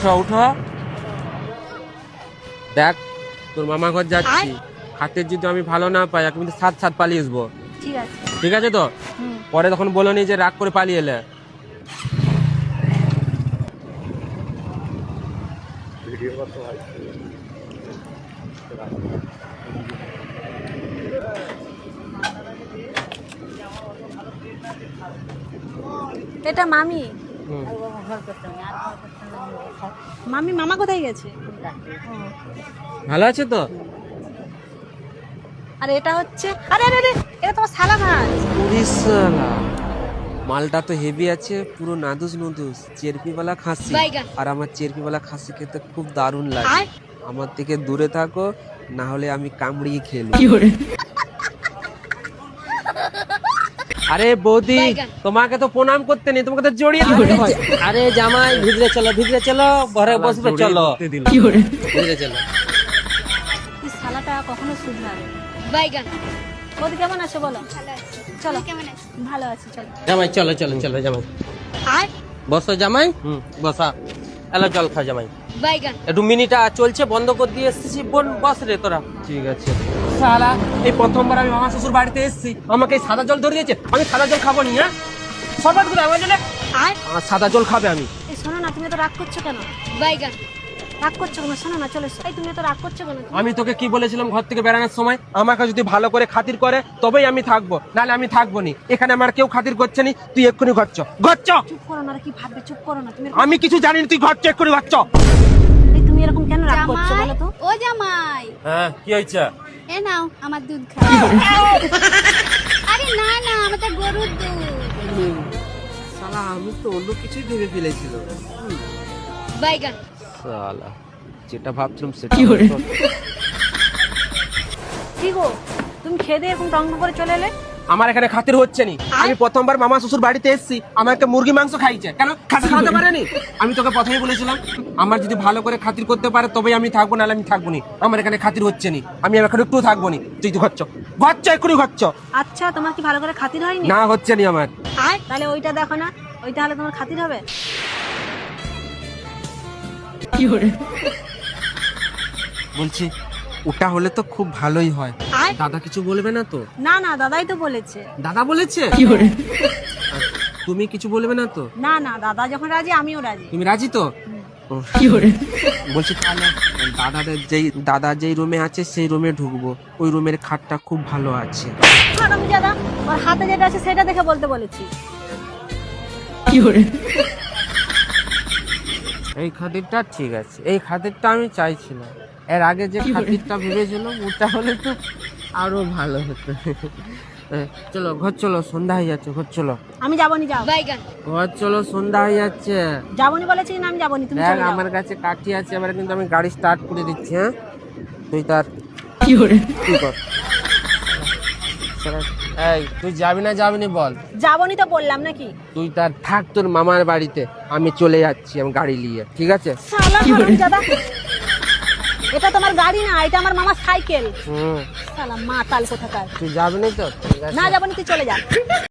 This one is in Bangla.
উঠো উঠো, দেখ তোর মামা ঘর যাচ্ছি, হাতের যদি আমি ভালো না পাই আমি কিন্তু সাত সাত পালিয়ে আসবো। ঠিক আছে। ঠিক আছে তো? পরে তখন বলো নি যে রাগ করে পালিয়ে এলে। এটা মামি। মামি, মামা কোথায় গেছে? ভালো আছে তো? আর এটা হচ্ছে, আরে আরে আরে, এটা তোমার শালা মাছ। শালা, মালটা তো হেভি আছে, পুরো নাদুস নুদুস চেরপিওয়ালা খাসি। আর আমার চেরপিওয়ালা খাসি খেতে খুব দারুণ লাগে। আমার থেকে দূরে থাকো, না হলে আমি কামড়িয়ে খেলবো। আরে বৌদি, তোমাকে তো প্রণাম করতে নেই, তোমাকে তো জড়িয়ে ধরতে হয়। আরে জামাই ভিতরে চলো, ঘরে বসবে চলো, ভিতরে চলো। এই শালাটা কখনো শুধরাবে না। বাইগান, বৌদি কেমন আছো বলো? চলো, কেমন আছো? ভালো আছি, চলো। জামাই চলো জামাই। আয় বসো জামাই, বসা। এলো জল খা জামাই। বাইগান, একটু মিনিটা চলছে, বন্ধ করে দিয়ে এসেছি, বস রে তোরা। ঠিক আছে। শালা, এই প্রথমবার আমি মামা শ্বশুর বাড়িতে এসেছি, আমাকে এই সাদা জল ধরে দিয়েছে, আমি সাদা জল খাবো নি। হ্যাঁ, সবার করে আমার জন্য আয়। সাদা জল খাবে আমি। এই শোনো না, তুমি তো রাগ করছো কেন? বাইগান, রাগ করছো কেন? শোনো না, চলে এসো। এই তুমি তো রাগ করছো কেন? আমি তোকে কি বলেছিলাম ঘর থেকে বেড়ানোর সময়, আমাকে যদি ভালো করে খাতির করে তবেই আমি থাকবো, নাহলে আমি থাকবো নি। এখানে আমার কেউ খাতির করছে নি, তুই এক্ষুনি ঘর চ। চুপ করো না, কি ভাববে? চুপ করো না তুমি। আমি কিছু জানি না, তুই ঘর চ, এক্ষুনি ঘর চ। এই তুমি এরকম কেন রাগ করছো বলো তো? ও জামাই, হ্যাঁ, কি হয়েছে? এ নাও আমার দুধ খাও। আরে না না, আমাদের গরুর দুধ। শালা, আমি তো অন্য কিছুই ভেবে ফেলেছিল। বাইগান, শালা, যেটা ভাবছিলাম সেটা কি গো, তুমি খেয়ে দিয়ে এরকম টং করে চলে এলে? আমার এখানে খাতির হচ্ছে নি। আমি প্রথমবার মামা শ্বশুর বাড়িতে এসেছি, আমাকে মুরগি মাংস খাইছে, কেন খাসি খাওয়াতে পারেনি? আমি তোকে প্রথমেই বলেছিলাম, আমার যদি ভালো করে খাতির করতে পারে তবেই আমি থাকবো, নাহলে আমি থাকবো নি। আমার এখানে খাতির হচ্ছে নি, আমি এখানে একটু থাকবো নি। তুই তো ঘর চ, এক্ষুনি ঘর চ। আচ্ছা, তোমার কি ভালো করে খাতির হয়নি? না, হচ্ছে নি আমার। আয়, তাহলে ওইটা দেখো না, ওইটা হলে তোমার খাতির হবে। বলছি ওটা হলে তো খুব ভালোই হয়। আয়। দাদা কিছু বলবে না তো? না না, দাদাই তো বলেছে। দাদা বলেছে? তুমি কিছু বলবে না তো? না না, দাদা যখন রাজি আমিও রাজি। তুমি রাজি তো? বলছি তাহলে দাদা যেই রুমে আছে সেই রুমে ঢুকবো, ওই রুমের খাটটা খুব ভালো আছে। দাদা, ওর হাতে যেটা আছে সেটা দেখে বলতে বলেছি। এই খাতিরটা ঠিক আছে, এই খাতিরটা আমি চাইছিলাম। এর আগে যে খাতিরটা ভেবেছিলাম ওটা হলে তো আরো ভালো হতো। চলো ঘর চলো, সন্ধ্যা হয়ে যাচ্ছে, ঘর চলো। আমি যাবনি, যাও। ঘর চলো, সন্ধ্যা হয়ে যাচ্ছে। যাবনি বলেছি না, আমি যাবনি, তুমি চলে যাও। আমার কাছে কাঠি আছে, এবারে কিন্তু আমি গাড়ি স্টার্ট করে দিচ্ছি। হ্যাঁ, তুই তার কি কর। এই তুই যাবি না বল? যাবনি তো বললাম নাকি? তুই তার থাক তোর মামার বাড়িতে, আমি চলে যাচ্ছি, আমি গাড়ি নিয়ে। ঠিক আছে? শালা হারামজাদা, এটা তোমার গাড়ি না, এটা আমার মামার সাইকেল। শালা মাতাল কোথাকার। তুই যাবি না তো? না যাবনি, তুই চলে যা।